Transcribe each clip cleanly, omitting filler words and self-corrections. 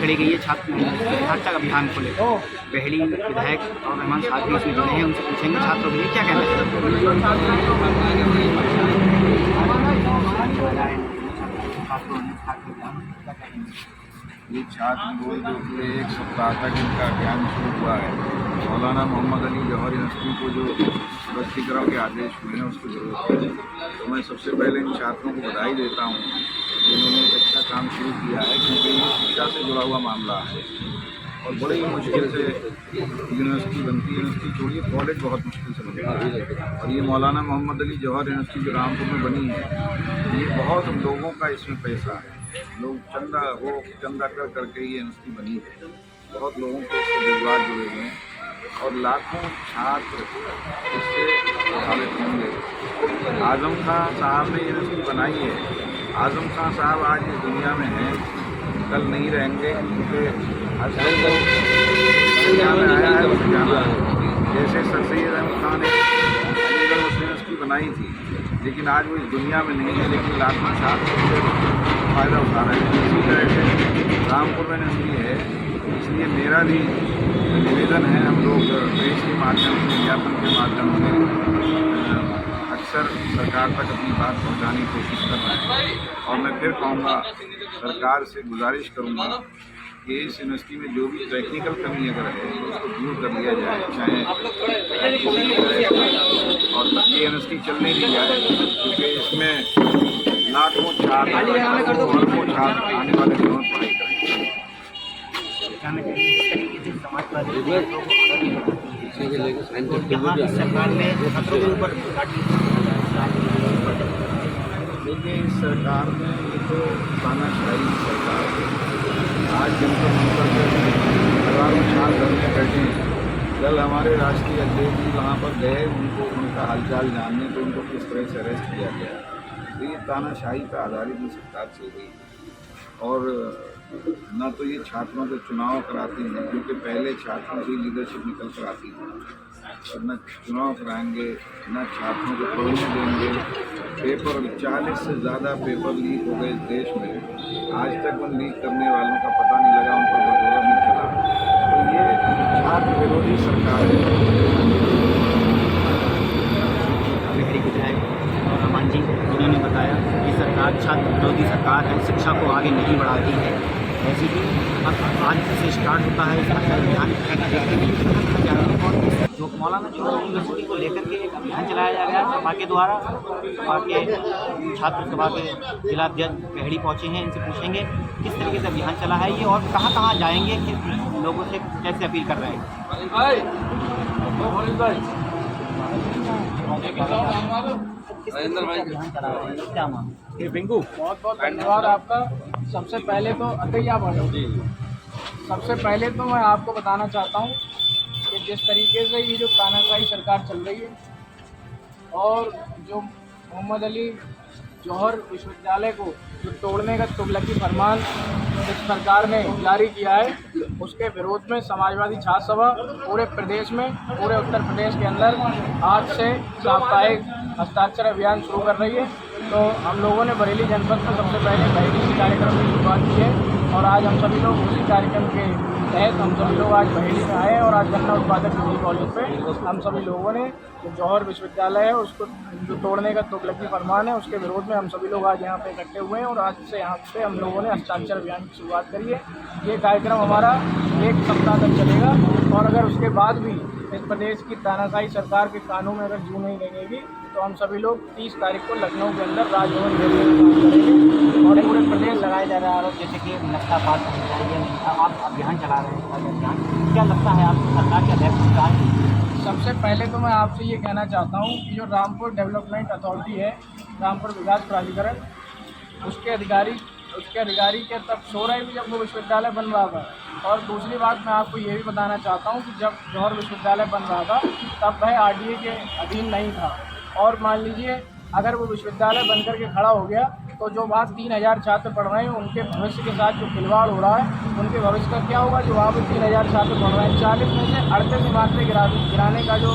खड़ी गई है छात्र ढांचा का अभियान को लेकर। बेहड़ी विधायक और रहमान साहब भी इसमें जुड़े हैं, उनसे पूछेंगे छात्रों के लिए क्या कहना चाहते। ये छात्र बोल जो पूरे एक सप्ताह तक इनका अभियान शुरू हुआ है। मौलाना मोहम्मद अली जौहर यूनिवर्सिटी को जो स्पष्टीकरण के आदेश हुए हैं उसकी जरूरत है। तो मैं सबसे पहले इन छात्रों को बधाई देता हूँ जिन्होंने एक अच्छा काम शुरू किया है, क्योंकि ये शिक्षा से जुड़ा हुआ मामला है और बड़े ही मुश्किल से यूनिवर्सिटी बनती है। यूनिवर्सिटी छोड़िए, कॉलेज बहुत मुश्किल से बनता है। और ये मौलाना मोहम्मद अली जौहर यूनिवर्सिटी जो रामपुर में बनी है, ये बहुत लोगों का इसमें पैसा है। लोग चंदा कर करके ये यूनिवर्सिटी बनी है। बहुत लोगों को इससे रोजगार जुड़े हुए हैं और लाखों छात्र इससे प्रभावित होंगे। आजम खान साहब ने यूनिवर्सिटी बनाई है। आजम खान साहब आज इस दुनिया में हैं, कल नहीं रहेंगे, क्योंकि आजकल तो दुनिया में आया है उसे जाना है। जैसे सर सैयद अहमद खान ने अलीगढ़ मुस्लिम यूनिवर्सिटी बनाई थी, लेकिन आज वो इस दुनिया में नहीं है, लेकिन लाखों छात्र उससे फ़ायदा उठा रहे हैं। इसी तरह से रामपुर में यूनिवर्सिटी है, इसलिए मेरा भी निवेदन है, हम लोग प्रेस के माध्यम से, विज्ञापन के माध्यम से अक्सर सरकार तक अपनी बात पहुंचाने की कोशिश कर रहे हैं। और मैं फिर कहूँगा, सरकार से गुजारिश करूँगा कि इस यूनिवर्सिटी में जो भी टेक्निकल कमी अगर है तो उसको दूर कर लिया जाए, चाहे और ये यूनिवर्सिटी चलने दी जाए, क्योंकि इसमें लाखों छात्र अरबों छात्र आने वाले दिनों में पढ़ाई करेंगे। देखिए, इस सरकार में ये तो तानाशाही सरकार है। आज जिनको मंत्र हजारों छात्र घर में बैठे हैं, कल हमारे राष्ट्रीय अध्यक्ष जी वहाँ पर गए, उनको उनका हालचाल जानने, तो उनको किस तरह से अरेस्ट किया गया। तो ये तानाशाही पर आधारित ये सरकार चल रही है। और न तो ये छात्रों के चुनाव कराती हैं, क्योंकि पहले छात्रों से लीडरशिप निकल कर आती थी, और न चुनाव कराएंगे, न छात्रों को पढ़ने देंगे। पेपर 40 से ज़्यादा पेपर लीक हो गए इस देश में, आज तक उन लीक करने वालों का पता नहीं लगा, उन पर बदौलत नहीं चला। तो ये छात्र विरोधी सरकार है। रहमान जी उन्होंने बताया कि सरकार छात्र विरोधी सरकार है, शिक्षा को आगे नहीं बढ़ाती है। ऐसे ही आज से स्टार्ट होता है इसका अभियान। जो मौलाना जौहर यूनिवर्सिटी को लेकर के एक अभियान चलाया जा रहा है सपा के द्वारा। सपा के छात्र सभा के जिलाध्यक्ष बेहड़ी पहुँचे हैं, इनसे पूछेंगे किस तरीके से अभियान चला है ये और कहाँ कहाँ जाएंगे, किस लोगों से कैसे अपील कर रहे हैं। बिंगू, बहुत बहुत धन्यवाद आपका। सबसे पहले तो अतैया भाई, सबसे पहले तो मैं आपको बताना चाहता हूँ कि जिस तरीके से ये जो तानाशाही सरकार चल रही है और जो मोहम्मद अली जौहर विश्वविद्यालय को जो तोड़ने का तुगलकी फरमान इस सरकार ने जारी किया है, उसके विरोध में समाजवादी छात्र सभा पूरे प्रदेश में, पूरे उत्तर प्रदेश के अंदर आज से साप्ताहिक हस्ताक्षर अभियान शुरू कर रही है। तो हम लोगों ने बरेली जनपद में सबसे पहले बहेड़ी कार्यक्रम की शुरुआत की है और आज हम सभी लोग उसी कार्यक्रम के तहत हम सभी लोग आज बहेड़ी में आए और आज गन्ना उत्पादक डिग्री कॉलेज पे हम सभी लोगों ने जो जौहर विश्वविद्यालय है उसको जो तोड़ने का तुगलकी फरमान है उसके विरोध में हम सभी लोग आज यहाँ पे इकट्ठे हुए हैं और आज से यहाँ पे हम लोगों ने हस्ताक्षर अभियान की शुरुआत करी है। ये कार्यक्रम हमारा एक सप्ताह तक चलेगा और अगर उसके बाद भी इस प्रदेश की तानाशाही सरकार के कानून में अगर जू नहीं लगेगी तो हम सभी लोग 30 तारीख को लखनऊ के अंदर राजभवन करेंगे और पूरे प्रदेश लगाया जा रहा है आरोप, जैसे कि नक्शा पास आप अभियान चला रहे हैं अभियान, क्या लगता है आपको सरकार क्या है? सबसे पहले तो मैं आपसे ये कहना चाहता हूँ कि जो रामपुर डेवलपमेंट अथॉरिटी है, रामपुर विकास प्राधिकरण, उसके अधिकारी के तब सो रहे भी जब वो विश्वविद्यालय बन रहा था। और दूसरी बात मैं आपको ये भी बताना चाहता हूँ कि जब जौहर विश्वविद्यालय बन रहा था तब वह आरडीए के अधीन नहीं था और मान लीजिए अगर वो विश्वविद्यालय बनकर के खड़ा हो गया तो जो वहाँ 3000 छात्र पढ़ रहे हैं उनके भविष्य के साथ जो खिलवाड़ हो रहा है उनके भविष्य का क्या होगा। जो वहाँ पर 3000 छात्र पढ़ रहे हैं, 40 में से 38 इमारतें गिराने का जो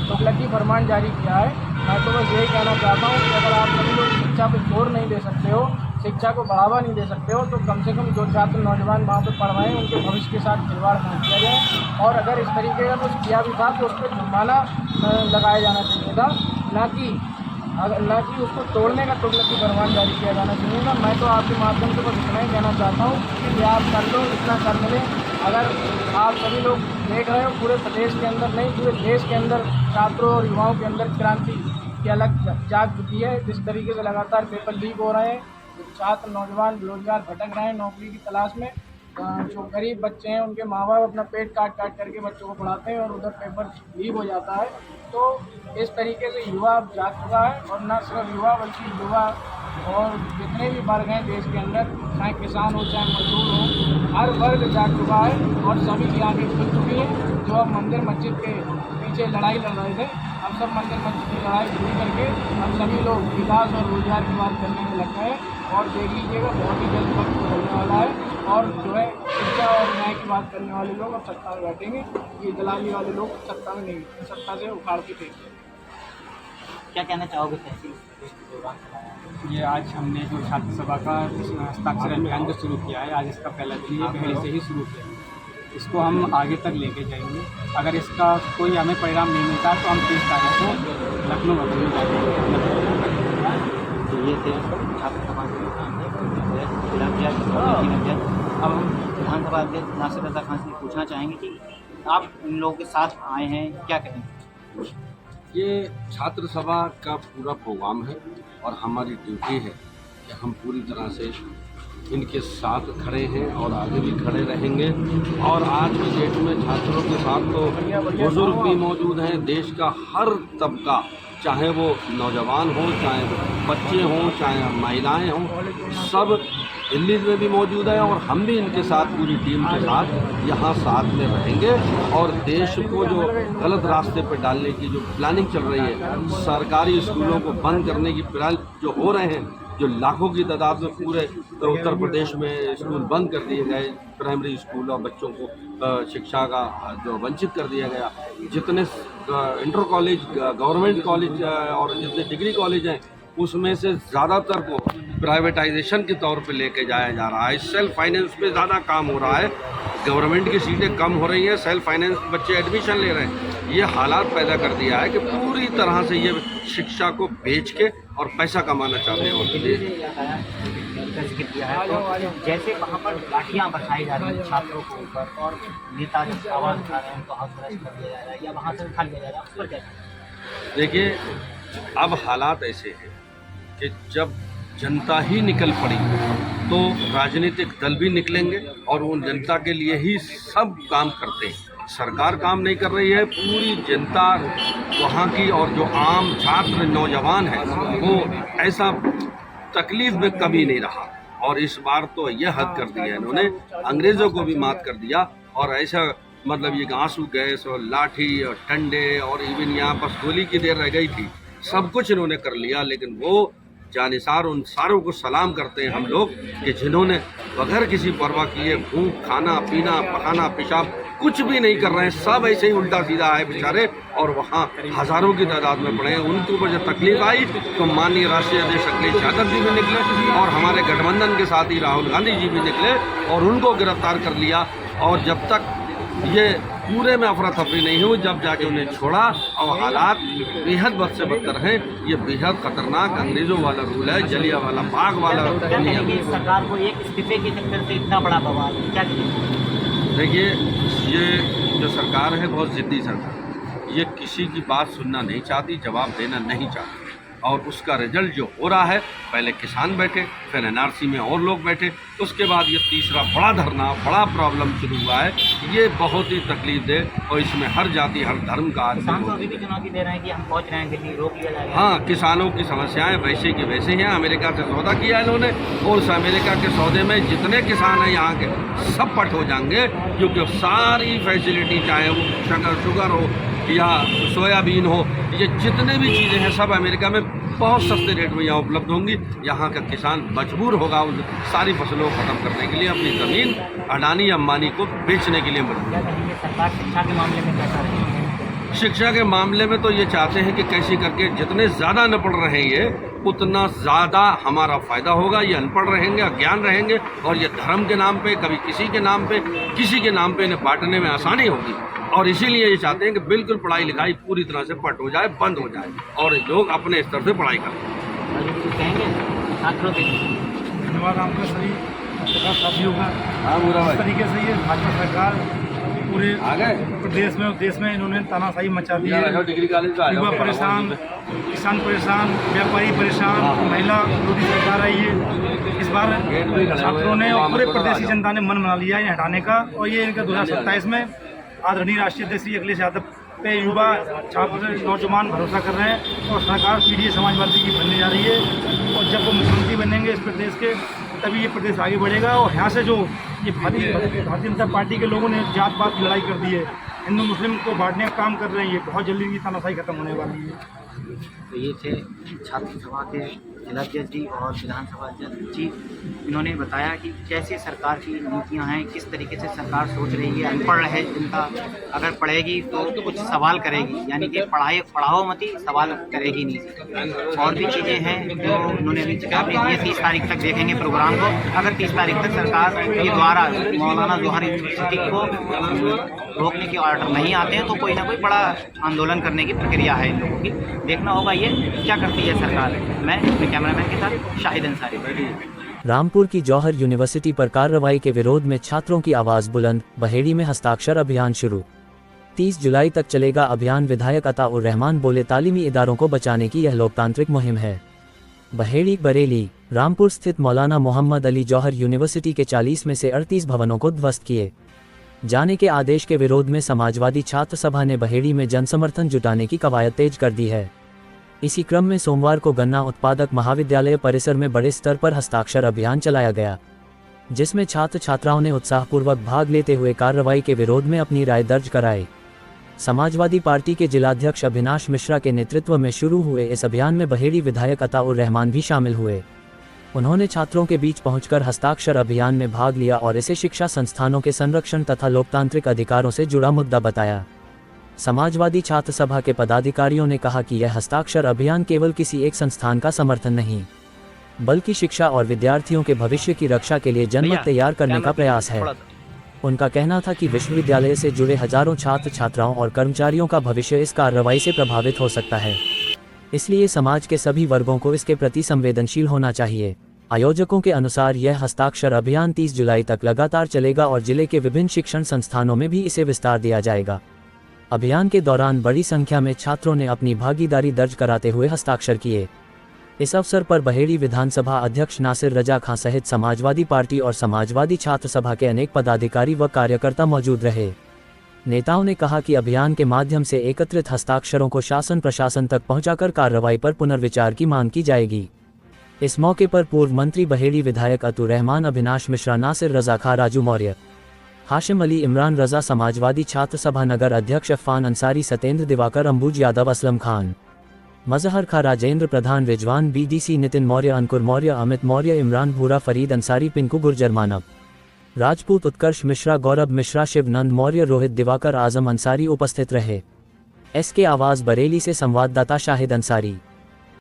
तुगलकी फरमान जारी किया है, मैं तो बस यही कहना चाहता हूँ कि अगर आप सभी लोग शिक्षा पर जोर नहीं दे सकते हो, शिक्षा को बढ़ावा नहीं दे सकते हो तो कम से कम जो छात्र नौजवान वहाँ पर पढ़ रहे हैं उनके भविष्य के साथ खिलवाड़ नहीं किया जाए, और अगर इस तरीके का कुछ किया भी था तो उस पर जुर्माना लगाया जाना चाहिए था, ना कि उसको तोड़ने का तुगलकी फरमान जारी किया जाना चाहिए था। मैं तो आपके माध्यम से बस इतना ही कहना चाहता हूँ कि आप कर लो, इतना कर ले। अगर आप सभी लोग देख रहे हो पूरे प्रदेश के अंदर नहीं पूरे देश के अंदर छात्रों और युवाओं के अंदर क्रांति की अलग जाग चुकी है। जिस तरीके से लगातार पेपर लीक हो रहे हैं, छात्र नौजवान बेरोजगार भटक रहे हैं नौकरी की तलाश में, जो गरीब बच्चे हैं उनके माँ बाप अपना पेट काट करके बच्चों को पढ़ाते हैं और उधर पेपर लीक हो जाता है। तो इस तरीके से युवा अब जाग चुका है, और न सिर्फ युवा बल्कि युवा और जितने भी वर्ग हैं देश के अंदर, चाहे किसान हो चाहे मजदूर हो, हर वर्ग जाग चुका है और सभी की आंखें खुल चुकी हैं। जो अब मंदिर मस्जिद के पीछे लड़ाई लड़ रहे थे, अब सब मंदिर मस्जिद की लड़ाई शुरू करके अब सभी लोग विकास और रोजगार की बात करने में लग गए हैं। और देख लीजिएगा बहुत ही जल्द वक्त बदलने वाला है, और जो है शिक्षा और न्याय की बात करने वाले लोग अब सत्ता में बैठेंगे, ये दलाली वाले लोग सत्ता में नहीं, सत्ता से उखाड़ के फेंकेंगे। क्या कहना चाहोगे तहसील प्रोग्राम चलाया? ये आज हमने जो छात्र सभा का हस्ताक्षर अभियान जो शुरू किया है, आज इसका पहला दिन ये पहले से ही शुरू किया है। इसको हम आगे तक लेके जाएंगे। अगर इसका कोई हमें परिणाम नहीं मिलता तो हम 30 तारीख को लखनऊ में जाएंगे। तो ये थे छात्र सभा के जिलाध्यक्ष। अब हम विधानसभा अध्यक्ष नासिर रज़ा खान से पूछना चाहेंगे कि आप इन लोगों के साथ आए हैं, क्या कहेंगे? ये छात्र सभा का पूरा प्रोग्राम है और हमारी ड्यूटी है कि हम पूरी तरह से इनके साथ खड़े हैं और आगे भी खड़े रहेंगे। और आज की डेट में छात्रों के साथ तो बुजुर्ग भी मौजूद हैं। देश का हर तबका, चाहे वो नौजवान हो, चाहे बच्चे हों, चाहे महिलाएं हों, सब दिल्ली में भी मौजूद है और हम भी इनके साथ पूरी टीम के साथ यहाँ साथ में रहेंगे। और देश को जो गलत रास्ते पर डालने की जो प्लानिंग चल रही है, सरकारी स्कूलों को बंद करने की प्लान जो हो रहे हैं, जो लाखों की तादाद में पूरे उत्तर प्रदेश में स्कूल बंद कर दिए गए, प्राइमरी स्कूल और बच्चों को शिक्षा का जो वंचित कर दिया गया, जितने इंटर कॉलेज, गवर्नमेंट कॉलेज और जितने डिग्री कॉलेज हैं उसमें से ज़्यादातर को प्राइवेटाइजेशन के तौर पे लेके जाया जा रहा है। सेल्फ फाइनेंस पे ज़्यादा काम हो रहा है, गवर्नमेंट की सीटें कम हो रही हैं, सेल्फ फाइनेंस बच्चे एडमिशन ले रहे हैं। ये हालात पैदा कर दिया है कि पूरी तरह से ये शिक्षा को बेच के और पैसा कमाना चाहते हैं। और जिक्र किया है तो जैसे वहाँ पर लाठियाँ बरसाई जा रही हैं छात्रों के ऊपर और नेता आवाज़ उठा रहे हैं उनको हाउस अरेस्ट कर दिया जा रहा है या वहाँ से उठा लिया जा रहा है, उस पर क्या? देखिए, अब हालात ऐसे हैं कि जब जनता ही निकल पड़ी तो राजनीतिक दल भी निकलेंगे और उन जनता के लिए ही सब काम करते हैं। सरकार काम नहीं कर रही है, पूरी जनता वहाँ की, और जो आम छात्र नौजवान है वो ऐसा तकलीफ में कभी नहीं रहा। और इस बार तो यह हद कर दिया इन्होंने, अंग्रेज़ों को भी मात कर दिया। और ऐसा मतलब ये आंसू गैस और लाठी और डंडे और इवन यहाँ बस गोली की देर रह गई थी, सब कुछ इन्होंने कर लिया। लेकिन वो जानिसार उन सारों को सलाम करते हैं हम लोग कि जिन्होंने बगैर किसी परवाह किए भूख, खाना पीना, पकाना, पेशाब कुछ भी नहीं कर रहे हैं, सब ऐसे ही उल्टा सीधा आए बेचारे और वहाँ हज़ारों की तादाद में पड़े हैं। उनके ऊपर जब तकलीफ आई तो माननीय राष्ट्रीय अध्यक्ष अखिलेश यादव जी भी निकले और हमारे गठबंधन के साथ ही राहुल गांधी जी भी निकले और उनको गिरफ्तार कर लिया। और जब तक ये पूरे में अफरा तफरी नहीं हुई, जब जाके उन्हें छोड़ा, और हालात बेहद बद से बदतर हैं। ये बेहद खतरनाक अंग्रेज़ों वाला रूल है, जलियांवाला बाग वाला नियम। सरकार को एक इस्तीफे के चक्कर से इतना बड़ा बवाल, क्या कहेंगे? देखिए, ये जो सरकार है बहुत ज़िद्दी सरकार, ये किसी की बात सुनना नहीं चाहती, जवाब देना नहीं चाहती। और उसका रिजल्ट जो हो रहा है, पहले किसान बैठे, फिर एनआरसी में और लोग बैठे, उसके बाद ये तीसरा बड़ा धरना, बड़ा प्रॉब्लम शुरू हुआ है। ये बहुत ही तकलीफ दे और इसमें हर जाति, हर धर्म का आदमी किसान तो अभी भी चुनौती दे रहे हैं कि हम पहुँच रहे हैं दिल्ली, रोक लिया जाएगा। हाँ, किसानों की समस्याएं वैसे की वैसे हैं। अमेरिका से सौदा किया है इन्होंने और उस अमेरिका के सौदे में जितने किसान हैं यहाँ के सब पट हो जाएंगे, क्योंकि सारी फैसिलिटी, चाहे वो शुगर हो या सोयाबीन हो, ये जितने भी चीज़ें हैं सब अमेरिका में बहुत सस्ते रेट में यहाँ उपलब्ध होंगी। यहाँ का किसान मजबूर होगा उन सारी फसलों को ख़त्म करने के लिए, अपनी ज़मीन अडानी अंबानी को बेचने के लिए मजबूर। क्या कहेंगे सरकार शिक्षा के मामले में कैसा रही है? शिक्षा के मामले में तो ये चाहते हैं कि कैसे करके जितने ज़्यादा न पढ़ रहे हैं ये उतना ज़्यादा हमारा फ़ायदा होगा। ये अनपढ़ रहेंगे, अज्ञान रहेंगे और ये धर्म के नाम पे, कभी किसी के नाम पे इन्हें बांटने में आसानी होगी। और इसीलिए ये चाहते हैं कि बिल्कुल पढ़ाई लिखाई पूरी तरह से पट हो जाए, बंद हो जाए और लोग अपने स्तर से पढ़ाई करें। कहेंगे छात्रों के धन्यवाद आपका सभी पत्रकार साथियों का। हाँ बुरा इस तरीके से ये भाजपा सरकार पूरे आ गए प्रदेश में और देश में इन्होंने तानाशाही मचा दी है। डिग्री कॉलेज का युवा परेशान, किसान परेशान, व्यापारी परेशान, महिला विरोधी सरकार आई है। इस बार छात्रों ने और पूरे प्रदेश की जनता ने मन बना लिया है हटाने का। और ये इनका 2027 में आदरणीय राष्ट्रीय अध्यक्ष श्री अखिलेश यादव पे युवा छात्र नौजवान भरोसा कर रहे हैं और सरकार पीडीए समाजवादी की बनने जा रही है। और जब वो मुख्यमंत्री बनेंगे इस प्रदेश के, तभी ये प्रदेश आगे बढ़ेगा। और यहाँ से जो ये भारतीय जनता पार्टी के लोगों ने जात पात की लड़ाई कर दी है, हिंदू मुस्लिम को बांटने का काम कर रहे हैं, ये बहुत जल्दी की तानाशाही खत्म होने वाली है। तो ये थे छात्र सभा के जिलाध्यक्ष जी और विधानसभा अध्यक्ष जी। इन्होंने बताया कि कैसे सरकार की नीतियां हैं, किस तरीके से सरकार सोच रही है। अनपढ़ है जनता, अगर पढ़ेगी तो कुछ सवाल करेगी, यानी कि पढ़ाओ मत ही, सवाल करेगी नहीं। और भी चीज़ें हैं जो उन्होंने अभी चेतावनी दी है। 30 तारीख तक देखेंगे प्रोग्राम को। अगर 30 तारीख तक सरकार के द्वारा मौलाना जौहर यूनिवर्सिटी को रोकने के ऑर्डर नहीं आते हैं तो कोई ना कोई बड़ा आंदोलन करने की प्रक्रिया है इन लोगों की। देखना होगा ये क्या करती है सरकार। मैं अपने कैमरामैन के साथ शाहिद अंसारी। रामपुर की जौहर यूनिवर्सिटी पर कार्रवाई के विरोध में छात्रों की आवाज बुलंद, बहेड़ी में हस्ताक्षर अभियान शुरू। 30 जुलाई तक चलेगा अभियान। विधायक अताउर रहमान बोले, तालीमी इदारों को बचाने की यह लोकतांत्रिक मुहिम है। बहेड़ी बरेली। रामपुर स्थित मौलाना मोहम्मद अली जौहर यूनिवर्सिटी के 40 में से 38 भवनों को ध्वस्त किए जाने के आदेश के विरोध में समाजवादी छात्र सभा ने बहेड़ी में जनसमर्थन जुटाने की कवायद तेज कर दी है। इसी क्रम में सोमवार को गन्ना उत्पादक महाविद्यालय परिसर में बड़े स्तर पर हस्ताक्षर अभियान चलाया गया, जिसमें छात्र छात्राओं ने उत्साहपूर्वक भाग लेते हुए कार्रवाई के विरोध में अपनी राय दर्ज कराई। समाजवादी पार्टी के जिलाध्यक्ष अविनाश मिश्रा के नेतृत्व में शुरू हुए इस अभियान में बहेड़ी विधायक अताउर रहमान भी शामिल हुए। उन्होंने छात्रों के बीच पहुंचकर हस्ताक्षर अभियान में भाग लिया और इसे शिक्षा संस्थानों के संरक्षण तथा लोकतांत्रिक अधिकारों से जुड़ा मुद्दा बताया। समाजवादी छात्र सभा के पदाधिकारियों ने कहा कि यह हस्ताक्षर अभियान केवल किसी एक संस्थान का समर्थन नहीं, बल्कि शिक्षा और विद्यार्थियों के भविष्य की रक्षा के लिए जनमत तैयार करने का प्रयास है। उनका कहना था कि विश्वविद्यालय से जुड़े हजारों छात्र छात्राओं और कर्मचारियों का भविष्य इस कार्रवाई से प्रभावित हो सकता है, इसलिए समाज के सभी वर्गों को इसके प्रति संवेदनशील होना चाहिए। आयोजकों के अनुसार यह हस्ताक्षर अभियान 30 जुलाई तक लगातार चलेगा और जिले के विभिन्न शिक्षण संस्थानों में भी इसे विस्तार दिया जाएगा। अभियान के दौरान बड़ी संख्या में छात्रों ने अपनी भागीदारी दर्ज कराते हुए हस्ताक्षर किए। इस अवसर पर बहेड़ी विधानसभा अध्यक्ष नासिर रजा खां सहित समाजवादी पार्टी और समाजवादी छात्र सभा के अनेक पदाधिकारी व कार्यकर्ता मौजूद रहे। नेताओं ने कहा कि अभियान के माध्यम से एकत्रित हस्ताक्षरों को शासन प्रशासन तक पहुंचाकर कार्रवाई पर पुनर्विचार की मांग की जाएगी। इस मौके पर पूर्व मंत्री बहेड़ी विधायक अतुर रहमान, अविनाश मिश्रा, नासिर रजा खां, राजू मौर्य, हाशिम अली, इमरान रजा, समाजवादी छात्र सभा नगर अध्यक्ष अफ़ान अंसारी, सत्येंद्र दिवाकर, अंबुज यादव, असलम खान, मजहर खां, राजेंद्र प्रधान, रिजवान, बीडीसी, नितिन मौर्य, अंकुर मौर्य, अमित मौर्य, इमरान भूरा, फरीद अंसारी, पिंकू गुर्जर, मानव राजपूत, उत्कर्ष मिश्रा, गौरव मिश्रा, शिवनंद मौर्य, रोहित दिवाकर, आजम अंसारी उपस्थित रहे। SK आवाज़ बरेली से संवाददाता शाहिद अंसारी।